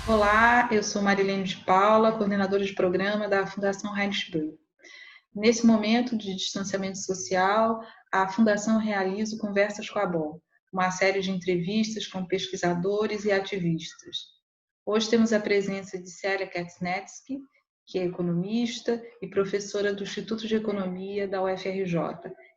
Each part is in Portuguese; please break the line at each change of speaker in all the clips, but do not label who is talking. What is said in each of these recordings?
Olá, eu sou Marilene de Paula, coordenadora de programa da Fundação Heinrich Böll. Nesse momento de distanciamento social, a Fundação realiza Conversas com a BOL, uma série de entrevistas com pesquisadores e ativistas. Hoje temos a presença de Célia Katsnetsky, que é economista e professora do Instituto de Economia da UFRJ,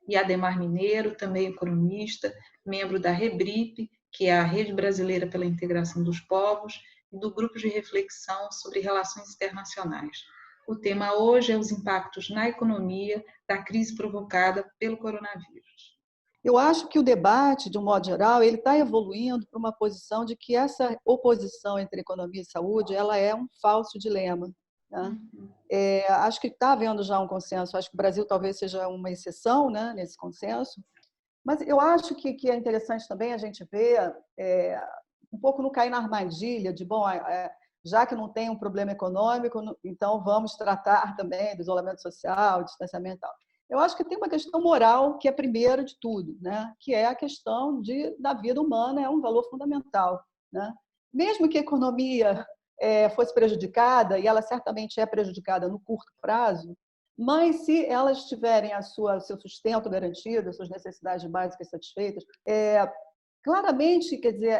e Ademar Mineiro, também economista, membro da REBRIP, que é a Rede Brasileira pela Integração dos Povos, e do Grupo de Reflexão sobre Relações Internacionais. O tema hoje é os impactos na economia da crise provocada pelo coronavírus.
Eu acho que o debate, de um modo geral, ele está evoluindo para uma posição de que essa oposição entre economia e saúde ela é um falso dilema. Né? Acho que está havendo já um consenso, acho que o Brasil talvez seja uma exceção, né, nesse consenso, mas eu acho que é interessante também a gente ver um pouco não cair na armadilha de, bom, já que não tem um problema econômico, então vamos tratar também do isolamento social, distanciamento e tal. Eu acho que tem uma questão moral que é a primeira de tudo, né? Que é a questão da vida humana, é um valor fundamental. Né? Mesmo que a economia fosse prejudicada, e ela certamente é prejudicada no curto prazo, mas se elas tiverem seu sustento garantido, as suas necessidades básicas satisfeitas, claramente, quer dizer,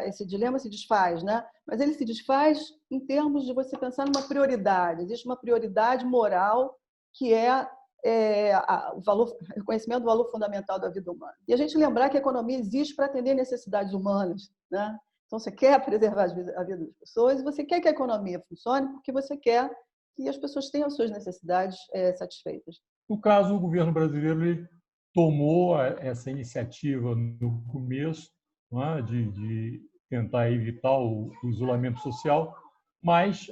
esse dilema se desfaz, né? Mas ele se desfaz em termos de você pensar numa prioridade. Existe uma prioridade moral que é o reconhecimento do valor fundamental da vida humana. E a gente lembrar que a economia existe para atender necessidades humanas. Né? Então, você quer preservar a vida das pessoas e você quer que a economia funcione porque você quer que as pessoas tenham suas necessidades satisfeitas.
No caso, o governo brasileiro tomou essa iniciativa no começo, né, de tentar evitar o isolamento social, mas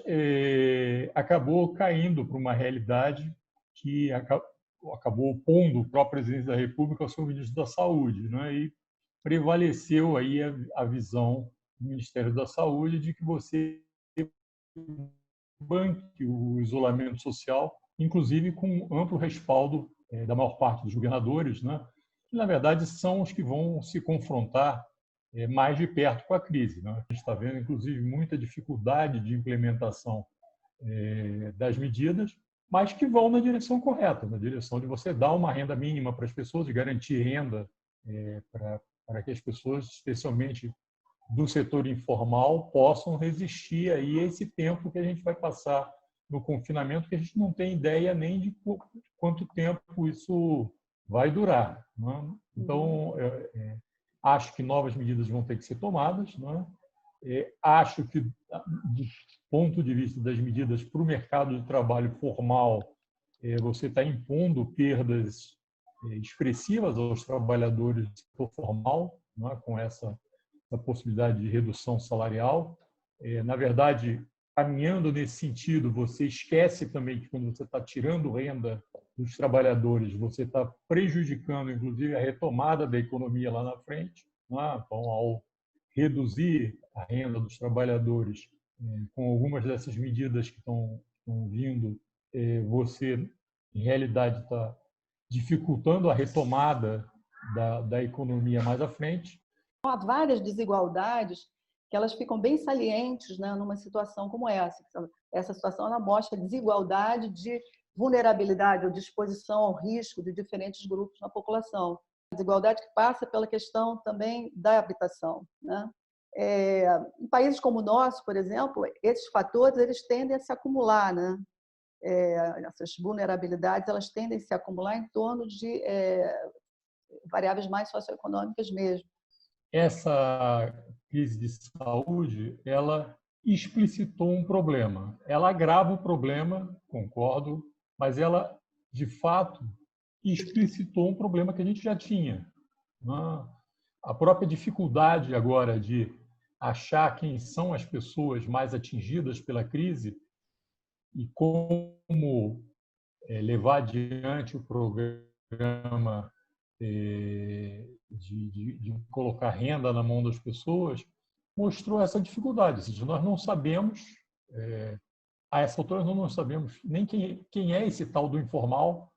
acabou caindo para uma realidade que acabou opondo o próprio presidente da República ao seu ministro da Saúde, né, e prevaleceu aí a visão do Ministério da Saúde de que você banque o isolamento social, inclusive com amplo respaldo da maior parte dos governadores, né, que, na verdade, são os que vão se confrontar mais de perto com a crise. Né? A gente está vendo, inclusive, muita dificuldade de implementação das medidas, mas que vão na direção correta, na direção de você dar uma renda mínima para as pessoas, de garantir renda para que as pessoas, especialmente do setor informal, possam resistir aí a esse tempo que a gente vai passar no confinamento, que a gente não tem ideia nem de quanto tempo isso vai durar. Né? Então, acho que novas medidas vão ter que ser tomadas. Né? Acho que, do ponto de vista das medidas para o mercado de trabalho formal, você está impondo perdas expressivas aos trabalhadores do setor formal, né? Com essa possibilidade de redução salarial. Na verdade, caminhando nesse sentido, você esquece também que quando você está tirando renda dos trabalhadores, você está prejudicando, inclusive, a retomada da economia lá na frente. Né? Então, ao reduzir a renda dos trabalhadores com algumas dessas medidas que estão vindo, você, em realidade, está dificultando a retomada da economia mais à frente.
Há várias desigualdades que elas ficam bem salientes, né, numa situação como essa. Essa situação ela mostra desigualdade de vulnerabilidade ou de exposição ao risco de diferentes grupos na população. Desigualdade que passa pela questão também da habitação. Né? Em países como o nosso, por exemplo, esses fatores eles tendem a se acumular. Né? Essas vulnerabilidades elas tendem a se acumular em torno de variáveis mais socioeconômicas mesmo.
Essa crise de saúde, ela explicitou um problema. Ela agrava o problema, concordo, mas ela, de fato, explicitou um problema que a gente já tinha. A própria dificuldade agora de achar quem são as pessoas mais atingidas pela crise e como levar adiante o programa de colocar renda na mão das pessoas, mostrou essa dificuldade. Ou seja, nós não sabemos, a essa altura nós não sabemos nem quem é esse tal do informal.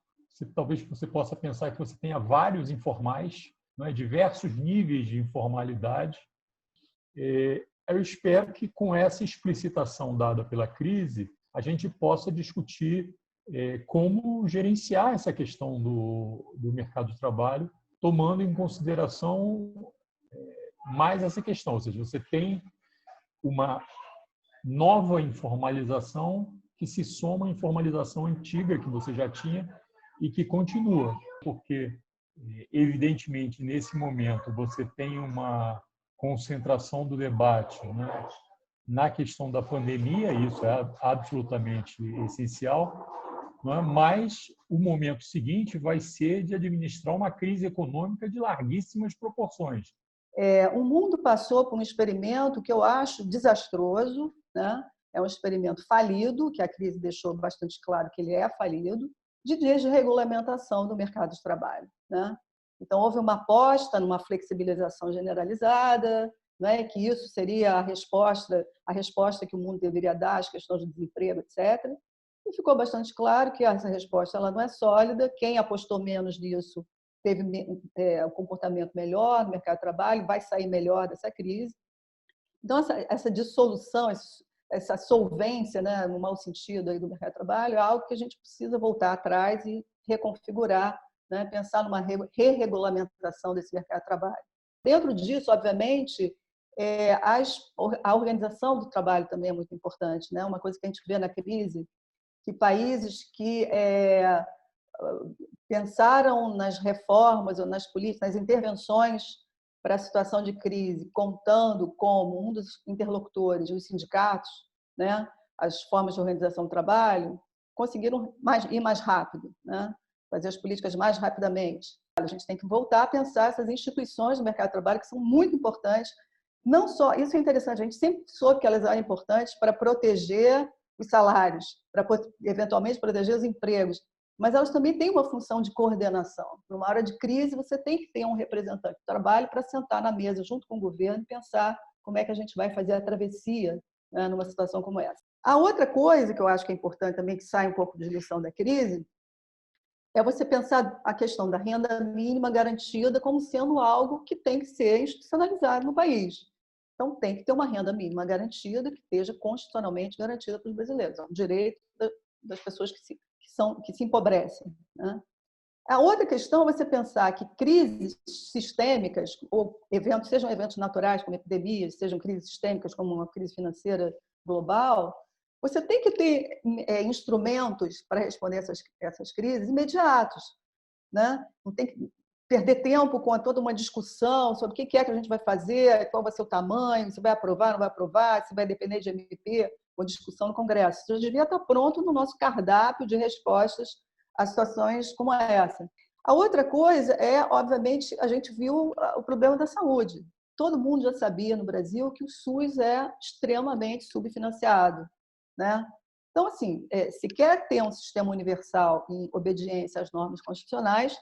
Talvez você possa pensar que você tenha vários informais, diversos níveis de informalidade. eu espero que com essa explicitação dada pela crise, a gente possa discutir como gerenciar essa questão do mercado de trabalho, tomando em consideração mais essa questão. Ou seja, você tem uma nova informalização que se soma à informalização antiga que você já tinha e que continua, porque, evidentemente, nesse momento, você tem uma concentração do debate, né, na questão da pandemia, isso é absolutamente essencial, não é? Mas o momento seguinte vai ser de administrar uma crise econômica de larguíssimas proporções.
O mundo passou por um experimento que eu acho desastroso, né? É um experimento falido, que a crise deixou bastante claro que ele é falido, de desregulamentação do mercado de trabalho, né? Então, houve uma aposta numa flexibilização generalizada, né? Que isso seria a resposta que o mundo deveria dar às questões de desemprego, etc. E ficou bastante claro que essa resposta ela não é sólida. Quem apostou menos nisso teve um comportamento melhor no mercado de trabalho, vai sair melhor dessa crise. Então, essa dissolução, essa solvência, né, no mau sentido aí do mercado de trabalho, é algo que a gente precisa voltar atrás e reconfigurar, né, pensar numa re-regulamentação desse mercado de trabalho. Dentro disso, obviamente, a organização do trabalho também é muito importante, né? Uma coisa que a gente vê na crise, que países que pensaram nas reformas ou nas políticas, nas intervenções para a situação de crise, contando como um dos interlocutores, os sindicatos, né, as formas de organização do trabalho, conseguiram ir mais rápido, né, fazer as políticas mais rapidamente. A gente tem que voltar a pensar essas instituições do mercado de trabalho que são muito importantes. Não só, isso é interessante, a gente sempre soube que elas eram importantes para proteger os salários, para eventualmente proteger os empregos, mas elas também têm uma função de coordenação. Numa hora de crise, você tem que ter um representante do trabalho para sentar na mesa junto com o governo e pensar como é que a gente vai fazer a travessia, né, numa situação como essa. A outra coisa que eu acho que é importante também, que sai um pouco de lição da crise, é você pensar a questão da renda mínima garantida como sendo algo que tem que ser institucionalizado no país. Então, tem que ter uma renda mínima garantida que esteja constitucionalmente garantida para os brasileiros. É um direito das pessoas que se empobrecem, né? A outra questão é você pensar que crises sistêmicas, ou eventos, sejam eventos naturais, como epidemias, sejam crises sistêmicas, como uma crise financeira global, você tem que ter instrumentos para responder essas crises imediatos, né? Não tem que perder tempo com toda uma discussão sobre o que é que a gente vai fazer, qual vai ser o tamanho, se vai aprovar, não vai aprovar, se vai depender de MP ou discussão no Congresso. Isso já devia estar pronto no nosso cardápio de respostas a situações como essa. A outra coisa é, obviamente, a gente viu o problema da saúde. Todo mundo já sabia no Brasil que o SUS é extremamente subfinanciado, né? Então, assim, se quer ter um sistema universal em obediência às normas constitucionais,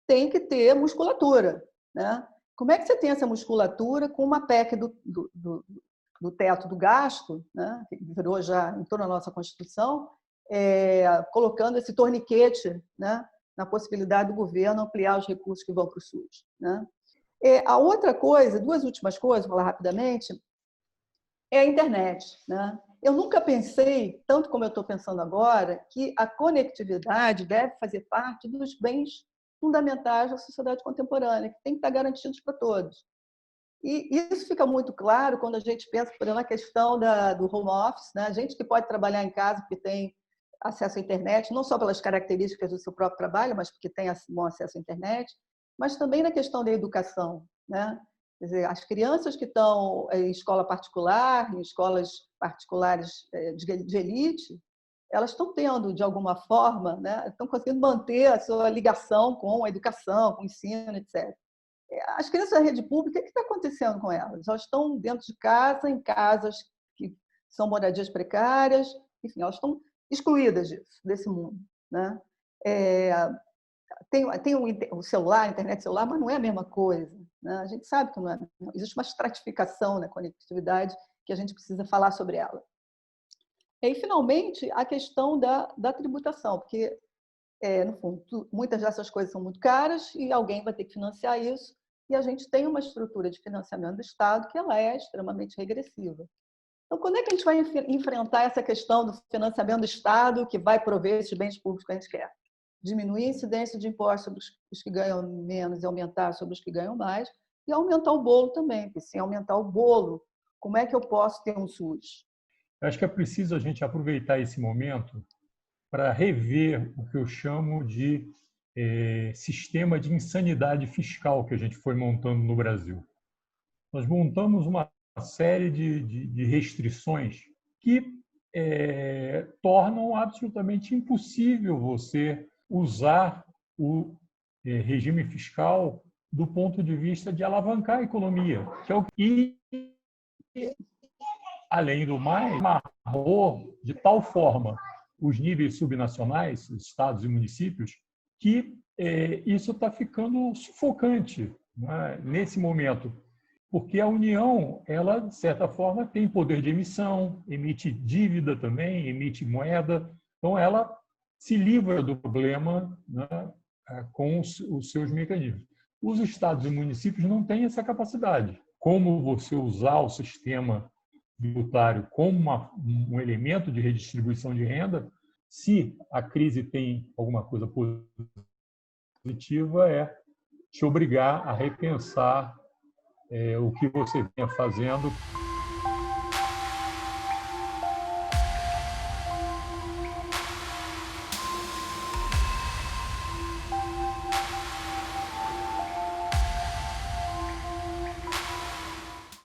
tem que ter musculatura, né? Como é que você tem essa musculatura com uma PEC do teto do gasto, né, que virou já em toda a nossa Constituição, colocando esse torniquete, né, na possibilidade do governo ampliar os recursos que vão para o SUS, né? A outra coisa, duas últimas coisas, vou falar rapidamente, é a internet, né? Eu nunca pensei, tanto como eu estou pensando agora, que a conectividade deve fazer parte dos bens fundamentais da sociedade contemporânea, que tem que estar garantidos para todos. E isso fica muito claro quando a gente pensa, por exemplo, na questão do home office, né? A gente que pode trabalhar em casa porque tem acesso à internet, não só pelas características do seu próprio trabalho, mas porque tem bom acesso à internet, mas também na questão da educação, né? Quer dizer, as crianças que estão em escola particular, em escolas particulares de elite, elas estão tendo, de alguma forma, né, estão conseguindo manter a sua ligação com a educação, com o ensino, etc. As crianças da rede pública, o que está acontecendo com elas? Elas estão dentro de casa, em casas que são moradias precárias, enfim, elas estão excluídas desse mundo, né? Tem o celular, a internet celular, mas não é a mesma coisa, né? A gente sabe que não é. Existe uma estratificação na conectividade que a gente precisa falar sobre ela. E, finalmente, a questão da tributação, porque, no fundo, muitas dessas coisas são muito caras e alguém vai ter que financiar isso. e a gente tem uma estrutura de financiamento do Estado que ela é extremamente regressiva. Então, quando é que a gente vai enfrentar essa questão do financiamento do Estado que vai prover esses bens públicos que a gente quer? Diminuir a incidência de impostos sobre os que ganham menos e aumentar sobre os que ganham mais, e aumentar o bolo também, porque sem aumentar o bolo, como é que eu posso ter um SUS?
Eu acho que é preciso a gente aproveitar esse momento para rever o que eu chamo de sistema de insanidade fiscal que a gente foi montando no Brasil. Nós montamos uma série de restrições que tornam absolutamente impossível você usar o regime fiscal do ponto de vista de alavancar a economia, que é o que, além do mais, amarrou de tal forma os níveis subnacionais, os estados e municípios, que isso está ficando sufocante, né, nesse momento. Porque a União, ela, de certa forma, tem poder de emissão, emite dívida também, emite moeda, então ela se livra do problema, né, com os seus mecanismos. Os estados e municípios não têm essa capacidade. Como você usar o sistema tributário como um elemento de redistribuição de renda, se a crise tem alguma coisa positiva, é te obrigar a repensar o que você vinha fazendo